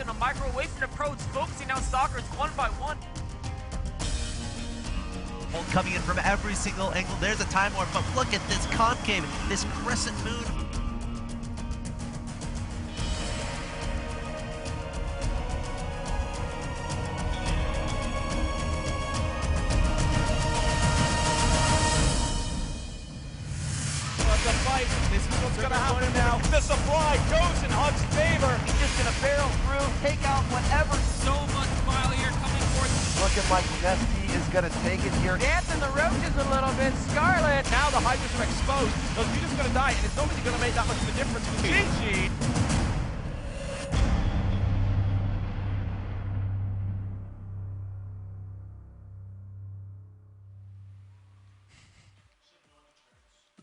and a micro away from the pros, focusing now Stalkers one by one. Coming in from every single angle. There's a time warp, but look at this concave, this crescent moon. The fight. This is what's going to happen now. The supply goes in Huck's favor. He's just going to barrel through, take out whatever. So much file here coming forth. Looking like Nesty is going to take it here. Dancing the roaches a little bit. Scarlet. Now the Hydras are exposed. Those units are going to die, and it's nobody going to make that much of a difference. GG.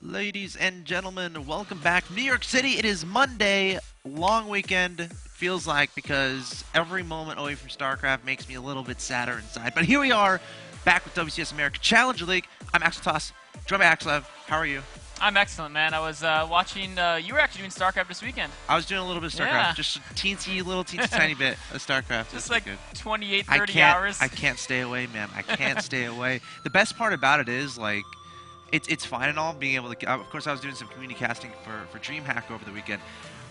Ladies and gentlemen, welcome back from New York City. It is Monday, long weekend, feels like, because every moment away from StarCraft makes me a little bit sadder inside. But here we are, back with WCS America Challenger League. I'm Axel Toss, joined by Axel. How are you? I'm excellent, man. I was watching, you were actually doing StarCraft this weekend. I was doing a little bit of StarCraft, Yeah. just a teensy tiny bit of StarCraft. Just That's like good. 28, 30 hours. I can't stay away, man. I can't stay away. The best part about it is, like, it's fine and all being able to. Of course, I was doing some community casting for DreamHack over the weekend.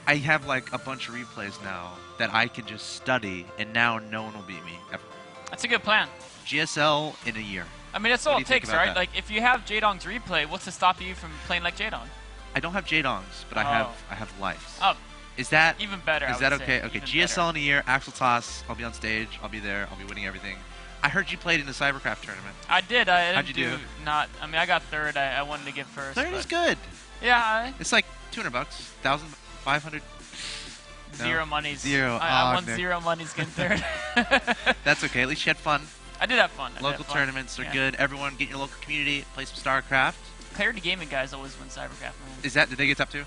I have like a bunch of replays now that I can just study, and now no one will beat me ever. That's a good plan. GSL in a year. I mean, that's What all do you it think takes, about right? that? Like, if you have Jadong's replay, what's to stop you from playing like Jadong? I don't have Jadongs, but I have lives. Oh, Is that even better. Is I that would okay? say. Okay, Even GSL better. in a year. Axel Toss. I'll be on stage. I'll be there. I'll be winning everything. I heard you played in the Cybercraft tournament. I did. I didn't How'd you do? Not. I mean, I got third. I wanted to get first. Third but is good. Yeah. It's like $200, 1,500. No. Zero monies. Zero. I won Nick. 0 monies getting third. That's okay. At least you had fun. I did have fun. I did Local have fun. tournaments are Yeah. good. Everyone, get in your local community. Play some StarCraft. Clarity Gaming guys always win Cybercraft, man. Did they get top two?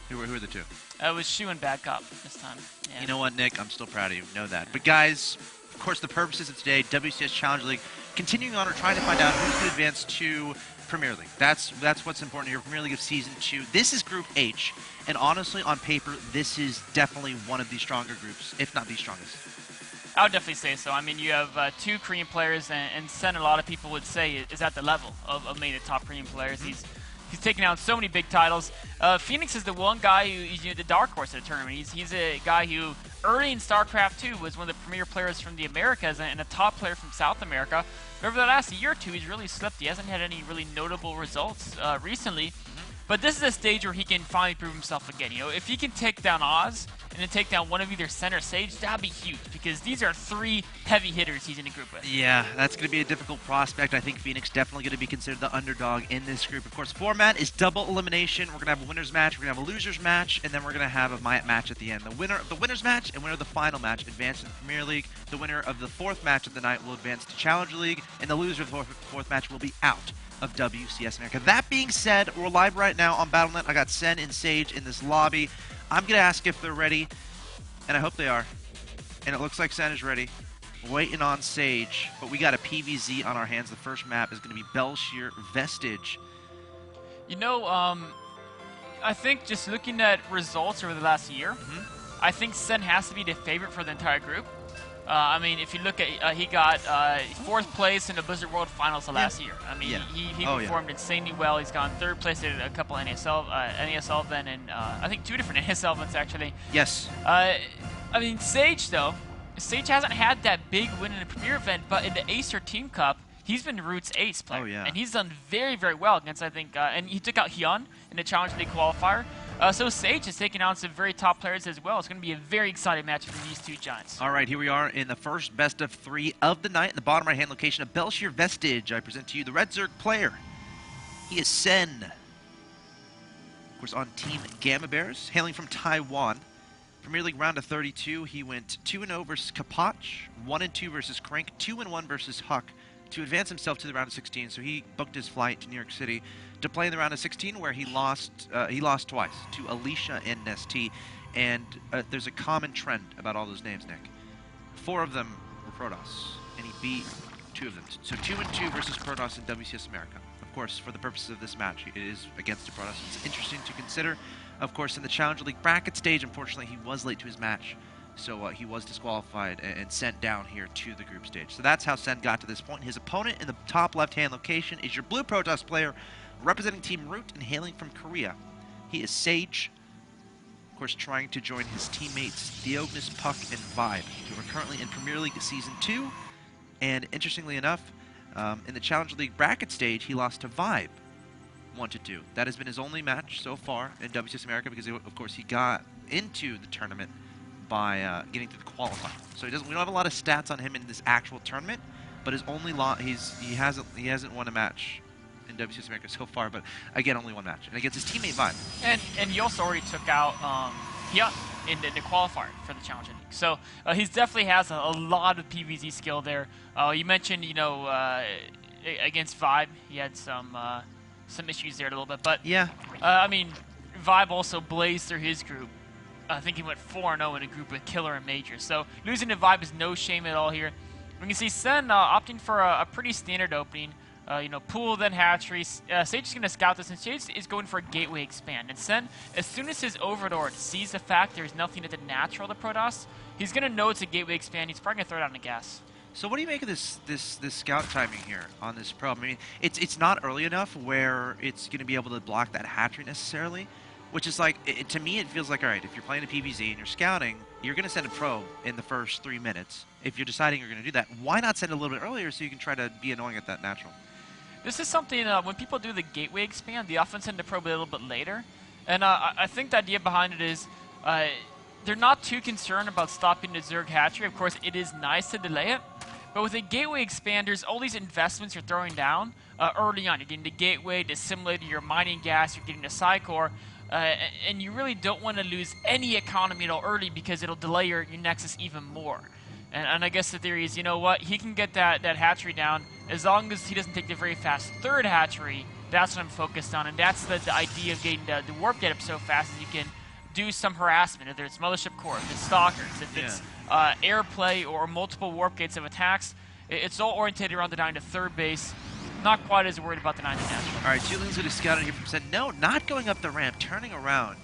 Who are the two? It was Shu and Bad Cop this time. Yeah. You know what, Nick? I'm still proud of you. Know that. But guys, of course, the purposes of today, WCS Challenger League, continuing on, we're trying to find out who's going to advance to Premier League. That's what's important here. Premier League of Season 2. This is Group H, and honestly, on paper, this is definitely one of the stronger groups, if not the strongest. I would definitely say so. I mean, you have two Korean players, and Sen, a lot of people would say, is at the level of maybe the top Korean players. Mm-hmm. He's taken out so many big titles. Phoenix is the one guy who's the dark horse of the tournament. He's a guy who, early in StarCraft 2, was one of the premier players from the Americas and a top player from South America. But over the last year or two, he's really slipped. He hasn't had any really notable results recently. But this is a stage where he can finally prove himself again. You know, if he can take down Oz and then take down one of either Sen or Sage, that'd be huge, because these are three heavy hitters he's in a group with. Yeah, that's going to be a difficult prospect. I think Phoenix definitely going to be considered the underdog in this group. Of course, format is double elimination. We're going to have a winner's match, we're going to have a loser's match, and then we're going to have a match at the end. The winner of the winner's match and winner of the final match advance to the Premier League. The winner of the fourth match of the night will advance to Challenger League, and the loser of the fourth match will be out of WCS America. That being said, we're live right now on Battle.net. I got Sen and Sage in this lobby. I'm going to ask if they're ready, and I hope they are. And it looks like Sen is ready. Waiting on Sage, but we got a PVZ on our hands. The first map is going to be Belshir Vestige. You know, I think just looking at results over the last year, I think Sen has to be the favorite for the entire group. I mean, if you look at, he got fourth place in the Blizzard World Finals the last year. I mean, he performed insanely well. He's gone third place at a couple NASL events, and I think 2 different NASL events actually. Yes. I mean, Sage though, Sage hasn't had that big win in the Premier event, but in the Acer Team Cup, he's been Root's ace player. Oh, yeah. And he's done very, very well against, I think, and he took out Hyun in the Challenger League qualifier. So Sage has taken on some very top players as well. It's going to be a very exciting match for these two giants. All right, here we are in the first best of 3 of the night. In the bottom right-hand location of Belshir Vestige, I present to you the Red Zerg player. He is Sen. Of course, on Team Gamma Bears, hailing from Taiwan. Premier League round of 32, he went 2-0 versus Kapach, 1-2 versus Crank, 2-1 versus Huck to advance himself to the round of 16. So he booked his flight to New York City to play in the round of 16, where he lost twice to Alicia and Nesty. And there's a common trend about all those names, Nick. 4 of them were Protoss, and he beat 2 of them. So 2-2 versus Protoss in WCS America. Of course, for the purposes of this match, it is against a Protoss. It's interesting to consider. Of course, in the Challenger League bracket stage, unfortunately, he was late to his match So he was disqualified and sent down here to the group stage. So that's how Sen got to this point. His opponent in the top left-hand location is your blue Protoss player representing Team Root and hailing from Korea. He is Sage, of course, trying to join his teammates Theognis, Puck, and Vibe, who are currently in Premier League Season 2. And interestingly enough, in the Challenger League bracket stage, he lost to Vibe 1-2. That has been his only match so far in WCS America because, of course, he got into the tournament by getting to the qualifier. So we don't have a lot of stats on him in this actual tournament, but his only he hasn't won a match in WCS America so far, but again, only one match, and against his teammate Vibe. And he also already took out Hyun in the qualifier for the Challenger League. So he definitely has a lot of PvZ skill there. You mentioned, against Vibe, he had some issues there a little bit, but yeah, I mean, Vibe also blazed through his group. I think he went 4-0 in a group with Killer and Major. So losing to Vibe is no shame at all here. We can see Sen opting for a pretty standard opening. Pool, then hatchery. Sage is going to scout this, and Sage is going for a gateway expand. And Sen, as soon as his Overlord sees the fact there's nothing at the natural to Protoss, he's going to know it's a gateway expand. He's probably going to throw it on the gas. So what do you make of this scout timing here on this probe? I mean, it's not early enough where it's going to be able to block that hatchery necessarily, which is like, to me it feels like, all right, if you're playing a PvZ and you're scouting, you're going to send a probe in the first 3 minutes. If you're deciding you're going to do that, why not send it a little bit earlier so you can try to be annoying at that natural? This is something, when people do the gateway expand, they often send the probe a little bit later. And I think the idea behind it is they're not too concerned about stopping the Zerg hatchery. Of course, it is nice to delay it. But with a gateway expand, there's all these investments you're throwing down early on. You're getting the gateway, the simulator, your mining gas, you're getting the Psycore. And you really don't want to lose any economy at all early because it'll delay your Nexus even more. And I guess the theory is, you know what, he can get that hatchery down as long as he doesn't take the very fast third hatchery. That's what I'm focused on, and that's the idea of getting the warp get up so fast as you can do some harassment, whether it's Mothership Core, if it's Stalkers, if it's airplay or multiple warp gates of attacks. It's all orientated around the 9 to third base. Not quite as worried about the 9 to natural. All right, 2 Lings going to scout in here from Sen. No, not going up the ramp, turning around.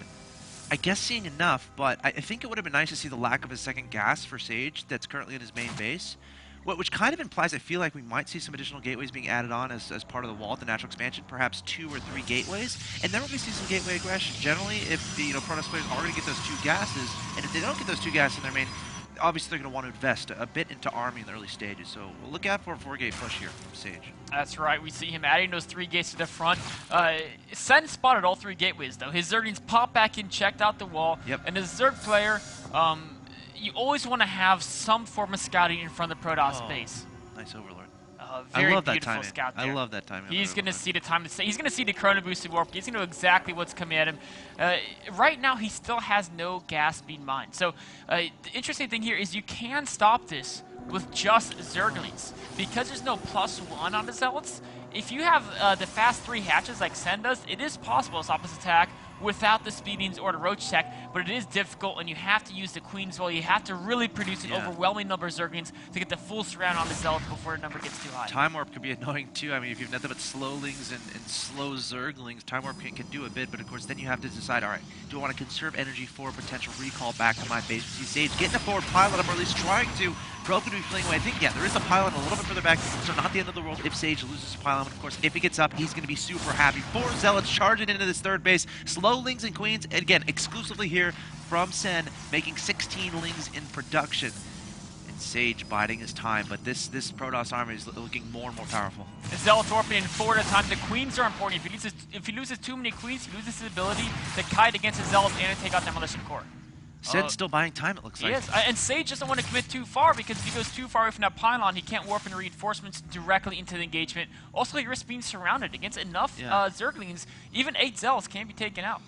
I guess seeing enough, but I think it would have been nice to see the lack of a second gas for Sage that's currently in his main base, which kind of implies I feel like we might see some additional gateways being added on as part of the wall at the natural expansion, perhaps 2 or 3 gateways, and then we're going to see some gateway aggression. Generally, if the Protoss players are going to get those 2 gases, and if they don't get those 2 gases in their main, obviously they're going to want to invest a bit into army in the early stages, so we'll look out for a 4-gate push here from Sage. That's right, we see him adding those 3 gates to the front. Sen spotted all 3 gateways though. His Zerglings popped back in, checked out the wall, and as a Zerg player, you always want to have some form of scouting in front of the Protoss base. Nice Overlord. Very I love beautiful that scout there. I love that timing. He's going to see the time to say. He's going to see the Chrono boosted warp. He's going to know exactly what's coming at him. Right now, he still has no gas being mined. So the interesting thing here is you can stop this with just Zerglings. Because there's no +1 on the Zealots, if you have the fast 3 hatches like Sen does, it is possible to stop this attack without the speedings or the roach tech, but it is difficult, and you have to use the Queen's Will. You have to really produce an overwhelming number of Zerglings to get the full surround on the Zealots before the number gets too high. Time Warp could be annoying too. I mean, if you have nothing but slowlings and slow Zerglings, Time Warp can do a bit, but of course then you have to decide, all right, do I want to conserve energy for a potential recall back to my base? We see Sage getting a forward pilot up, or at least trying to. Probe could be playing away. I think, there is a pylon a little bit further back, so not the end of the world if Sage loses a pylon. But of course, if he gets up, he's going to be super happy. 4 Zealots charging into this third base. Slow Lings and Queens, and again, exclusively here from Sen, making 16 Lings in production. And Sage biding his time, but this Protoss army is looking more and more powerful. The Zealots warping in 4 at a time. The Queens are important. If he loses too many Queens, he loses his ability to kite against his Zealots and to take out Demolition Core. Sen's still buying time, it looks like. Yes, and Sage doesn't want to commit too far, because if he goes too far away from that pylon, he can't warp in reinforcements directly into the engagement. Also, he risks being surrounded against enough Zerglings. Even 8 Zealots can be taken out.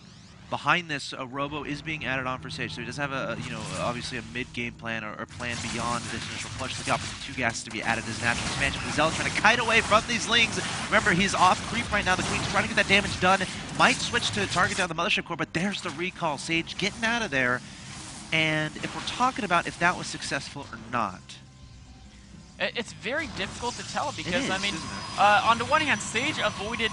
Behind this, a Robo is being added on for Sage, so he does have obviously a mid-game plan or plan beyond this initial push. Look out for the 2 gases to be added as natural expansion. The Zealot's trying to kite away from these Lings. Remember, he's off creep right now. The Queen's trying to get that damage done. Might switch to target down the Mothership Core, but there's the recall. Sage getting out of there. And if we're talking about if that was successful or not, it's very difficult to tell, because is, I mean, on the one hand, Sage avoided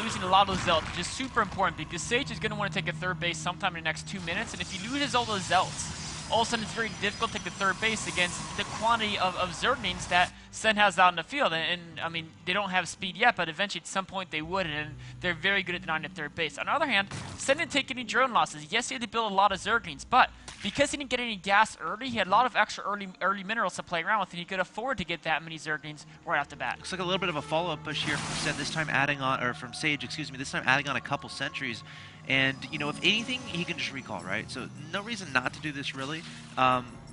losing a lot of those Zealots, which is super important, because Sage is going to want to take a third base sometime in the next 2 minutes, and if he loses all those Zealots, all of a sudden it's very difficult to take the third base against the quantity of Zerglings that Sen has out in the field. And I mean, they don't have speed yet, but eventually at some point they would, and they're very good at denying the third base. On the other hand, Sen didn't take any drone losses. Yes, he had to build a lot of Zerglings, but because he didn't get any gas early, he had a lot of extra early minerals to play around with, and he could afford to get that many Zerglings right off the bat. Looks like a little bit of a follow-up push here from Sen, this time adding on, or from Sage, excuse me, this time adding on a couple sentries. And, you know, if anything, he can just recall, right? So no reason not to do this, really.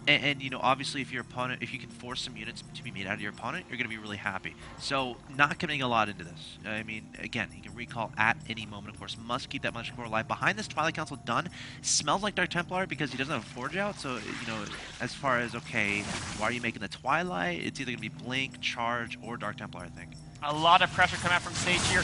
And, you know, obviously if your opponent, if you can force some units to be made out of your opponent, you're going to be really happy. So not committing a lot into this. I mean, again, he can recall at any moment, of course. Must keep that much core alive. Behind this Twilight Council done, smells like Dark Templar because he doesn't have a Forge out. So, you know, as far as, okay, why are you making the Twilight? It's either going to be Blink, Charge, or Dark Templar, I think. A lot of pressure coming out from Sage here.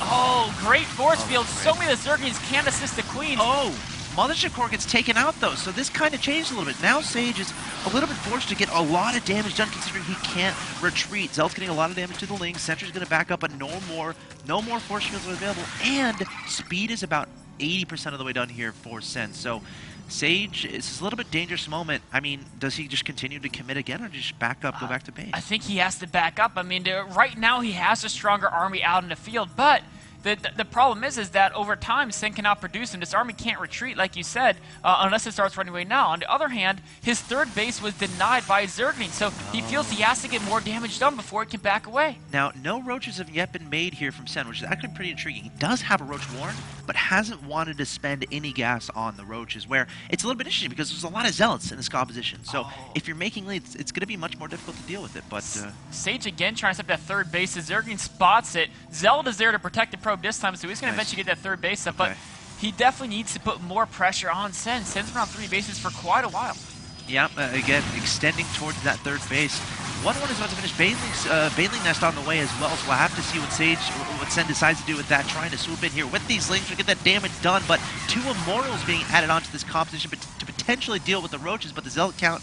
Oh, great force field. So many of the Zerglings can assist the Queen. Oh! Mothership Core gets taken out, though, so this kind of changed a little bit. Now Sage is a little bit forced to get a lot of damage done, considering he can't retreat. Zelt's getting a lot of damage to the Lings. Sentry's going to back up, but no more force fields are available. And speed is about 80% of the way done here for Sen. So Sage, it's a little bit dangerous moment. I mean, does he just continue to commit again, or just back up, go back to base? I think he has to back up. I mean, right now he has a stronger army out in the field, but the problem is that over time, Sen cannot produce, and this army can't retreat, like you said, unless it starts running away now. On the other hand, his third base was denied by Zergling, so he feels he has to get more damage done before he can back away. Now, no roaches have yet been made here from Sen, which is actually pretty intriguing. He does have a roach warren, but hasn't wanted to spend any gas on the roaches, where it's a little bit interesting because there's a lot of zealots in this composition. So if you're making leads, it's going to be much more difficult to deal with it. But Sage again trying to set that third base. Zergling spots it. Zealot is there to protect the probe this time, so he's going to eventually get that third base up. But he definitely needs to put more pressure on Sen. Sen's been on 3 bases for quite a while. Yeah, again, extending towards that third base. 1-1 is about to finish. Baneling Nest on the way as well, so we'll have to see what Sen decides to do with that, trying to swoop in here with these Lings to get that damage done, but 2 Immortals being added onto this composition to potentially deal with the Roaches, but the Zealot count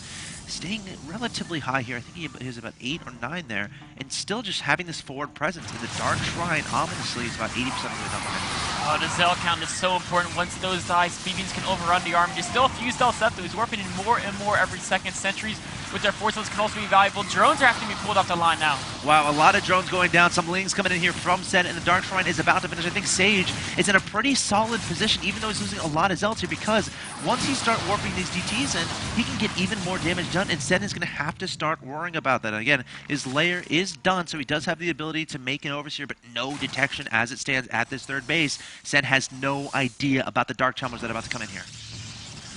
staying relatively high here. I think he has about 8 or 9 there, and still just having this forward presence in the Dark Shrine, ominously, is about 80% of the way down the map. Oh, the Zealot count is so important. Once those die, Speedbeams can overrun the army. There's still a few Zealots left, though. He's warping in more and more every second. Sentries with their forces can also be valuable. Drones are having to be pulled off the line now. Wow, a lot of drones going down. Some Lings coming in here from Sen, and the Dark Shrine is about to finish. I think Sage is in a pretty solid position, even though he's losing a lot of Zealots here, because once he starts warping these DTs in, he can get even more damage done, and Sen is going to have to start worrying about that. And again, his lair is done, so he does have the ability to make an Overseer, but no detection as it stands at this third base. Sen has no idea about the Dark Tumblers that are about to come in here.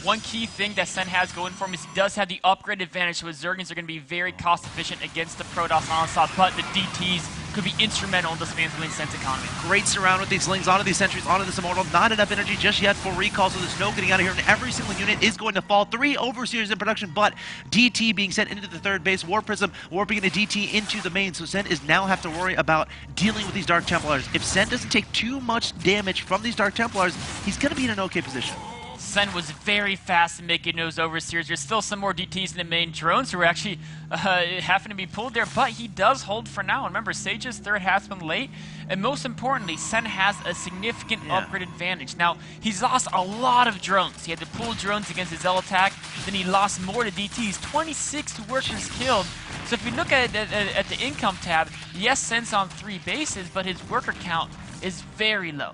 One key thing that Sen has going for him is he does have the upgrade advantage, so his Zerglings are going to be very cost efficient against the Protoss onslaught, but the DTs could be instrumental in dismantling Sen's economy. Great surround with these Lings onto these Sentries, onto this Immortal. Not enough energy just yet for recall, so there's no getting out of here, and every single unit is going to fall. 3 Overseers in production, but DT being sent into the third base. War Prism warping into DT into the main, so Sen is now have to worry about dealing with these Dark Templars. If Sen doesn't take too much damage from these Dark Templars, he's going to be in an okay position. Sen was very fast in making those Overseers. There's still some more DTs in the main. Drones who are actually having to be pulled there, but he does hold for now. Remember, Sage's third has been late, and most importantly, Sen has a significant upgrade advantage. Now, he's lost a lot of drones. He had to pull drones against his Zealot attack, then he lost more to DTs, 26 workers killed. So if you look at the income tab, yes, Sen's on 3 bases, but his worker count is very low.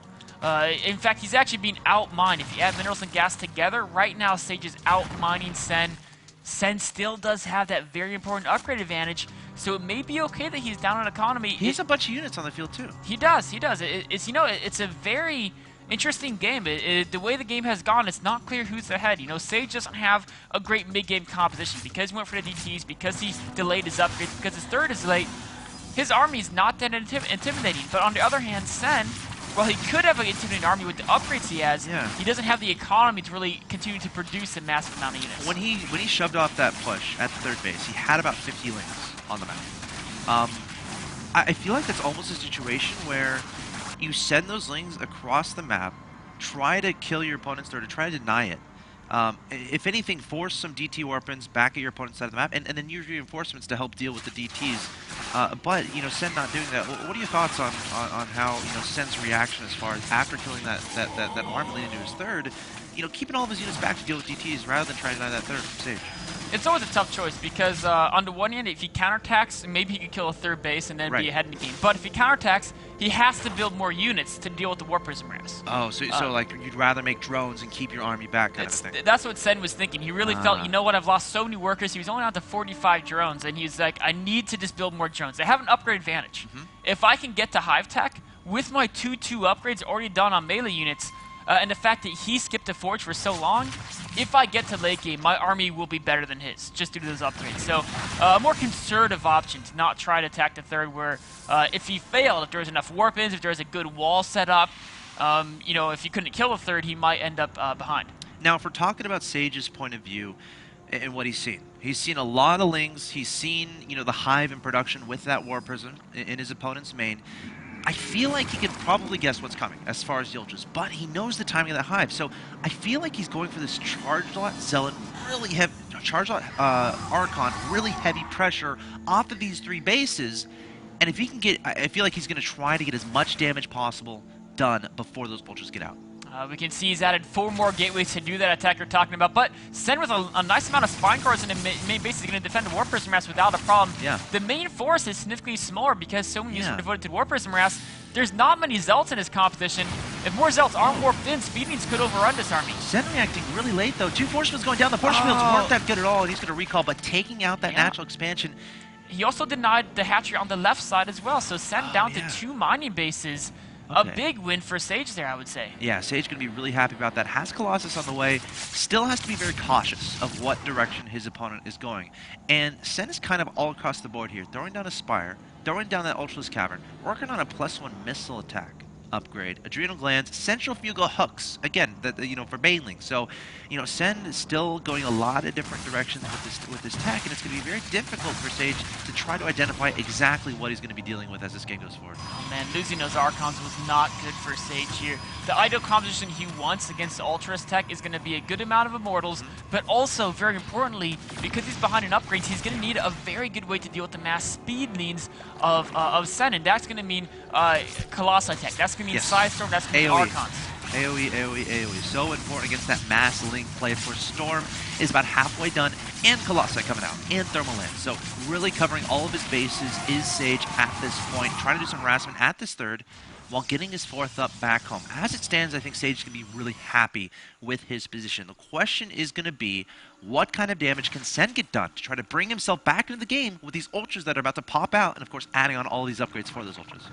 In fact, he's actually being out-mined. If you add minerals and gas together, right now Sage is out-mining Sen. Sen still does have that very important upgrade advantage, so it may be okay that he's down on economy. He has a bunch of units on the field, too. He does. It's, you know, it's a very interesting game. The way the game has gone, it's not clear who's ahead. You know, Sage doesn't have a great mid-game composition because he went for the DTs, because he delayed his upgrades, because his third is late. His army is not that intimidating, but on the other hand, Sen, well, he could have an intimidating army with the upgrades he has. He doesn't have the economy to really continue to produce a massive amount of units. When he shoved off that push at the third base, he had about 50 Lings on the map. I feel like that's almost a situation where you send those Lings across the map, try to kill your opponent's third, to try to deny it. If anything, force some DT weapons back at your opponent's side of the map, and then use reinforcements to help deal with the DTs. But, you know, Sen not doing that. What are your thoughts on how, you know, Sen's reaction as far as after killing that army leading to his third, keeping all of his units back to deal with DTs rather than trying to deny that third from Sage. It's always a tough choice because on the one hand, if he counterattacks, maybe he could kill a third base and then be ahead in the game. But if he counterattacks, he has to build more units to deal with the War Prism Ras. Oh, so like you'd rather make drones and keep your army back kind of thing. That's what Sen was thinking. He really felt, you know what, I've lost so many workers. He was only down to 45 drones, and he's like, I need to just build more drones. They have an upgrade advantage. If I can get to Hive Tech with my 2-2 upgrades already done on melee units, and the fact that he skipped a Forge for so long, if I get to late game, my army will be better than his, just due to those upgrades. So, a more conservative option to not try to attack the third, where if he failed, if there was enough warp-ins, if there was a good wall set up, if he couldn't kill the third, he might end up behind. Now, if we're talking about Sage's point of view and what he's seen a lot of Lings. He's seen, the Hive in production with that War Prism in his opponent's main. I feel like he could probably guess what's coming as far as the Ultras, but he knows the timing of that Hive. So I feel like he's going for this Charged Lot Zealot, really heavy, Charged Lot Archon, really heavy pressure off of these 3 bases. And if he can get, I feel like he's going to try to get as much damage possible done before those Ultras get out. We can see he's added 4 more gateways to do that attack you're talking about, but Sen with a nice amount of Spine Cores in the main base is going to defend the War Prism Ras without a problem. Yeah. The main force is significantly smaller because so many units are devoted to War Prism Ras. There's not many Zealots in his competition. If more Zealots aren't warped in, Speedlings could overrun this army. Sen reacting really late, though. 2 Force Fields going down. The Force Fields weren't that good at all, and he's going to recall, but taking out that natural expansion. He also denied the hatchery on the left side as well, so Sen down to 2 mining bases. A big win for Sage there, I would say. Yeah, Sage going to be really happy about that. Has Colossus on the way. Still has to be very cautious of what direction his opponent is going. And Sen is kind of all across the board here. Throwing down a Spire, throwing down that Ultralisk Cavern, working on a +1 missile attack upgrade, Adrenal Glands, Central Fugal Hooks, again, for Baneling. So, Sen is still going a lot of different directions with this tech, and it's going to be very difficult for Sage to try to identify exactly what he's going to be dealing with as this game goes forward. Oh man, losing those Archons was not good for Sage here. The ideal composition he wants against Ultras tech is going to be a good amount of Immortals, but also, very importantly, because he's behind in upgrades, he's going to need a very good way to deal with the mass speed needs of Sen, and that's going to mean Colossi tech. That's going to mean Sidestorm, that's going to mean Archons. AoE. So important against that mass link play. Of course, Storm is about halfway done, and Colossi coming out, and Thermal Land. So really covering all of his bases is Sage at this point, trying to do some harassment at this third, while getting his 4th up back home. As it stands, I think Sage is going to be really happy with his position. The question is going to be, what kind of damage can Sen get done to try to bring himself back into the game with these Ultras that are about to pop out, and of course adding on all these upgrades for those Ultras.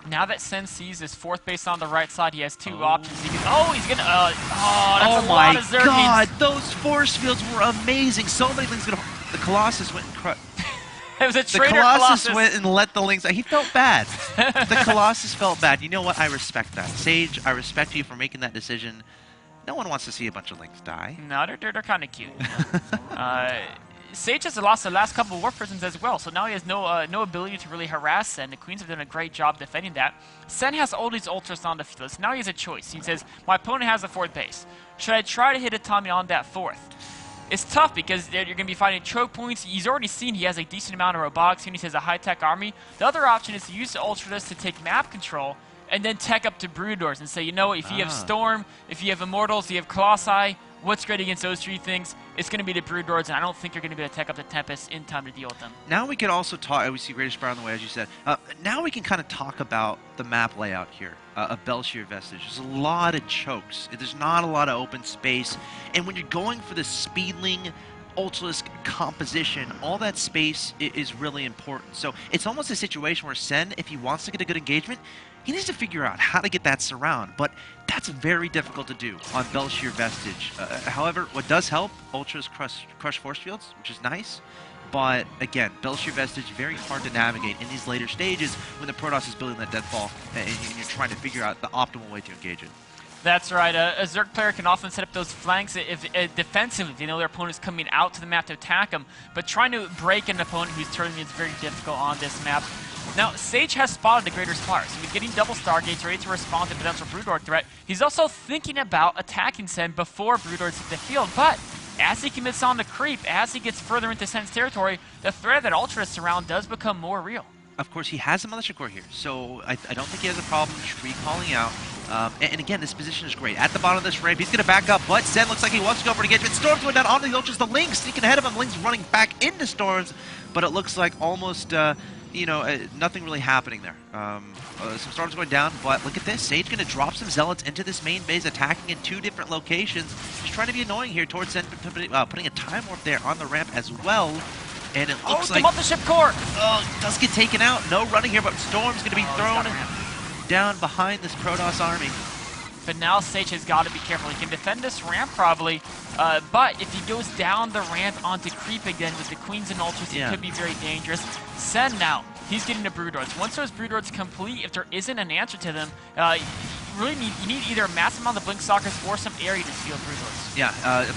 Now that Sen sees his 4th base on the right side, he has 2 options. He's going to, that's a lot of Zerglings. Oh my god, those force fields were amazing. So many things going to, the Colossus went and crushed. It was a traitor Colossus went and let the Lings. He felt bad. The Colossus felt bad. You know what? I respect that. Sage, I respect you for making that decision. No one wants to see a bunch of Lings die. No, they're kind of cute. Sage has lost the last couple of War Prisms as well, so now he has no ability to really harass Sen. The Queens have done a great job defending that. Sen has all these Ultras on the field, so now he has a choice. He says, my opponent has a 4th base. Should I try to hit a Tommy on that 4th? It's tough because you're going to be fighting choke points. He's already seen he has a decent amount of robotics units. He has a high-tech army. The other option is to use the Ultras to take map control and then tech up to Broodors and say, if you have Storm, if you have Immortals, you have Colossi, what's great against those 3 things? It's going to be the Broodors, and I don't think you're going to be able to tech up the Tempest in time to deal with them. Now we can also talk, we see Greatest Spire on the way, as you said. Now we can kind of talk about the map layout here of Belshir Vestige. There's a lot of chokes. There's not a lot of open space. And when you're going for the Speedling Ultralisk composition, all that space is really important. So it's almost a situation where Sen, if he wants to get a good engagement, he needs to figure out how to get that surround, but that's very difficult to do on Belshir Vestige. However, what does help, Ultras crush force fields, which is nice, but again, Belshir Vestige, very hard to navigate in these later stages when the Protoss is building that deadfall and you're trying to figure out the optimal way to engage it. That's right. A Zerg player can often set up those flanks if defensively. They know their opponent's coming out to the map to attack them, but trying to break an opponent who's turning is very difficult on this map. Now, Sage has spotted the Greater Spire, so he's getting double Stargates ready to respond to potential Broodor threat. He's also thinking about attacking Sen before Broodors hit the field, but as he commits on the creep, as he gets further into Sen's territory, the threat that Ultras surround does become more real. Of course, he has a Militia Core here, so I don't think he has a problem recalling out And again, this position is great. At the bottom of this ramp, he's going to back up, but Sen looks like he wants to go for engagement. Storm's going down onto the Ultras. The Link sneaking ahead of him. Link's running back into Storms, but it looks like almost, nothing really happening there. Some Storms going down, but look at this. Sage going to drop some Zealots into this main base, attacking in 2 different locations. Just trying to be annoying here towards Sen, putting a Time Warp there on the ramp as well. And it looks like... the Mothership Core! Oh, does get taken out. No running here, but Storm's going to be thrown down behind this Protoss army. But now Sage has got to be careful. He can defend this ramp probably, but if he goes down the ramp onto creep again with the Queens and Ultras, it could be very dangerous. Sen now, he's getting the Brood Lords. Once those Brood Lords complete, if there isn't an answer to them, you need either a massive amount of Blink Stalkers or some area to steal Brood Lords. Yeah,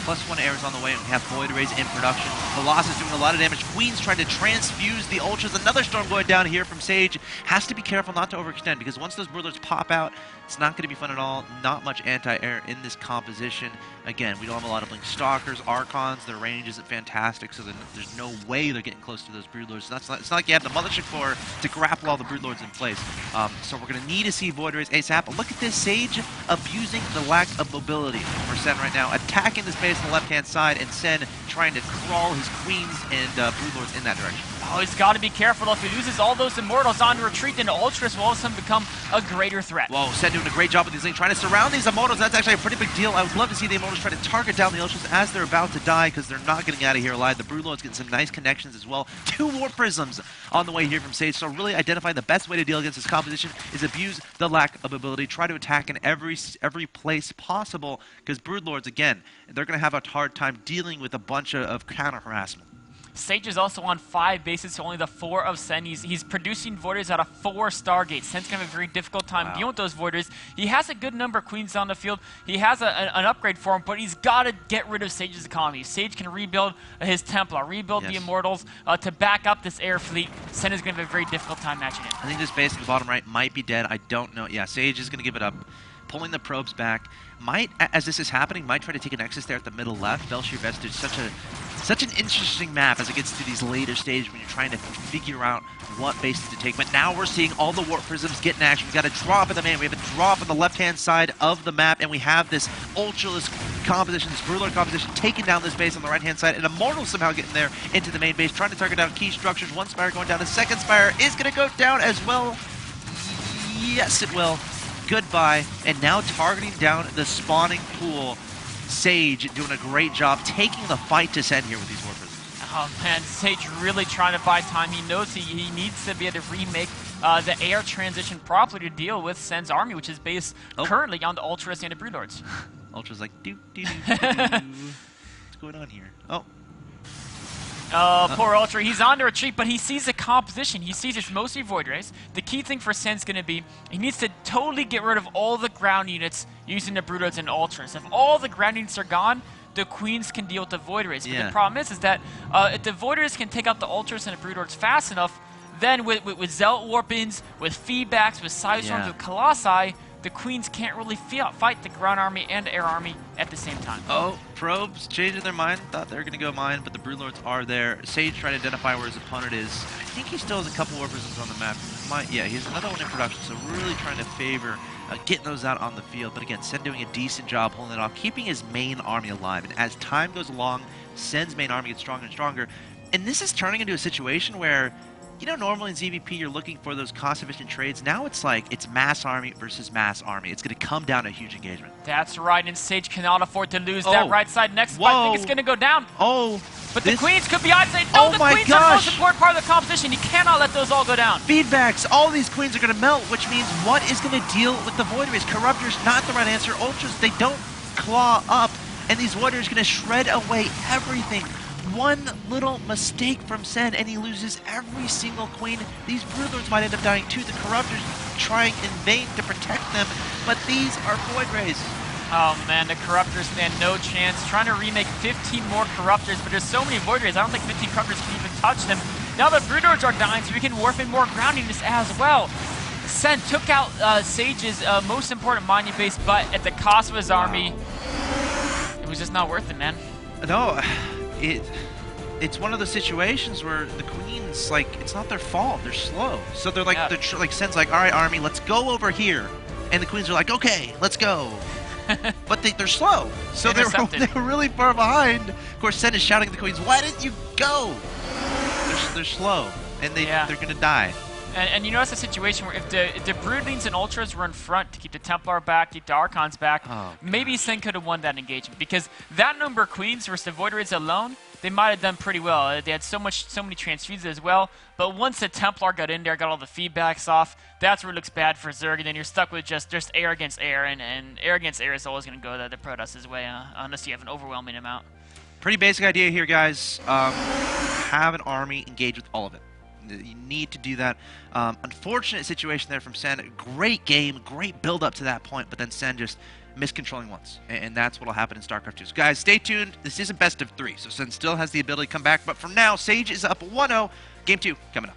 +1 air is on the way, and we have Void Rays in production. Colossus doing a lot of damage. Queen's trying to transfuse the Ultras. Another Storm going down here from Sage. Has to be careful not to overextend, because once those Brood Lords pop out, it's not going to be fun at all. Not much anti-air in this composition. Again, we don't have a lot of Blink Stalkers, Archons. Their range isn't fantastic, so there's no way they're getting close to those Brood Lords. It's not like you have the Mothership Core to grapple all the Brood Lords in place. So we're going to need to see Void Rays ASAP. But look at this, Sage abusing the lack of mobility for Sen right now. Attacking this base on the left-hand side, and Sen trying to crawl his Queens and Brood Lords in that direction. Oh, he's got to be careful. If he loses all those Immortals on retreat, then Ultras will all of a sudden become a greater threat. Whoa, Sen doing a great job with these things, trying to surround these Immortals. That's actually a pretty big deal. I would love to see the Immortals try to target down the Ultras as they're about to die, because they're not getting out of here alive. The Brood Lords getting some nice connections as well. 2 Warp Prisms on the way here from Sage. So really identify the best way to deal against this composition is abuse the lack of ability. Try to attack in every place possible, because Brood Lords, again, they're going to have a hard time dealing with a bunch of counter-harassment. Sage is also on 5 bases, so only the 4 of Sen. He's producing Voiders out of 4 Stargates. Sen's going to have a very difficult time dealing with those Voiders. He has a good number of Queens on the field. He has an upgrade for him, but he's got to get rid of Sage's economy. Sage can rebuild his Templar, rebuild the Immortals to back up this air fleet. Sen is going to have a very difficult time matching it. I think this base at the bottom right might be dead. I don't know. Yeah, Sage is going to give it up. Pulling the probes back. Might, as this is happening, might try to take a Nexus there at the middle left. Belshir Vestige, such an interesting map as it gets to these later stages when you're trying to figure out what bases to take. But now we're seeing all the Warp Prisms get in action. We've got a drop in the man. We have a drop on the left-hand side of the map, and we have this Ultraless composition, this Brood Lord composition, taking down this base on the right-hand side, and Immortal somehow getting there into the main base, trying to target down key structures. 1 Spire going down. The 2nd Spire is going to go down as well. Yes, it will. Goodbye. And now targeting down the spawning pool. Sage doing a great job taking the fight to Sen here with these Warp Prisms. Oh man, Sage really trying to buy time. He knows he needs to be able to remake the air transition properly to deal with Sen's army, which is based currently on the Ultras and the Brood Lords. Ultra's like, what's going on here? Poor Ultra. He's on to retreat, but he sees the composition. He sees it's mostly Void Rays. The key thing for Sen's going to be he needs to totally get rid of all the ground units using the Brood Lords and Ultras. If all the ground units are gone, the Queens can deal with the Void Rays. But the problem is that if the Void Rays can take out the Ultras and the Brood Lords fast enough, then with Zealot Warpins, with feedbacks, with Psystorms, with Colossi, the Queens can't really fight the ground army and air army at the same time. Oh, probes changing their mind. Thought they were going to go mine, but the Brood Lords are there. Sage trying to identify where his opponent is. I think he still has a couple Warp Prisms on the map. Yeah, he has another one in production, so really trying to favor getting those out on the field. But again, Sen doing a decent job holding it off, keeping his main army alive. And as time goes along, Sen's main army gets stronger and stronger. And this is turning into a situation where, you know, normally in ZVP you're looking for those cost-efficient trades. Now it's like it's mass army versus mass army. It's going to come down to a huge engagement. That's right, and Sage cannot afford to lose that right side next fight. I think it's going to go down. But the Queens could be outside. No, the Queens are the most important part of the competition. You cannot let those all go down. Feedbacks. All these Queens are going to melt, which means what is going to deal with the Void Rays? Corruptors, not the right answer. Ultras, they don't claw up, and these Void Rays are going to shred away everything. One little mistake from Sen, and he loses every single Queen. These Brood Lords might end up dying too. The Corruptors trying in vain to protect them, but these are Void Rays. Oh man, the Corruptors stand no chance. Trying to remake 15 more Corruptors, but there's so many Void Rays, I don't think 15 Corruptors can even touch them. Now the Brood Lords are dying, so we can warp in more ground units as well. Sen took out Sage's most important mining base, but at the cost of his army, it was just not worth it, man. No, it's one of those situations where the Queens, like, it's not their fault. They're slow. So they're like, Sen's like, all right, army, let's go over here And the Queens are like, okay, let's go. But they're slow. So they were really far behind. Of course, Sen is shouting at the Queens, why didn't you go? They're slow, and they're going to die. And you notice a situation where if the Broodlings and Ultras were in front to keep the Templar back, keep the Archons back, maybe Sen could have won that engagement. Because that number of Queens versus the Void Raids alone, they might have done pretty well. They had so many transfuses as well. But once the Templar got in there, got all the feedbacks off, that's where it looks bad for Zerg. And then you're stuck with just air against air. And air against air is always going to go the Protoss' way, unless you have an overwhelming amount. Pretty basic idea here, guys. Have an army engage with all of it. You need to do that. Unfortunate situation there from Sen. Great game, great build up to that point, but then Sen just miscontrolling once. And that's what will happen in StarCraft 2. So guys, stay tuned. This is a best of 3, so Sen still has the ability to come back. But for now, Sage is up 1-0. Game 2 coming up.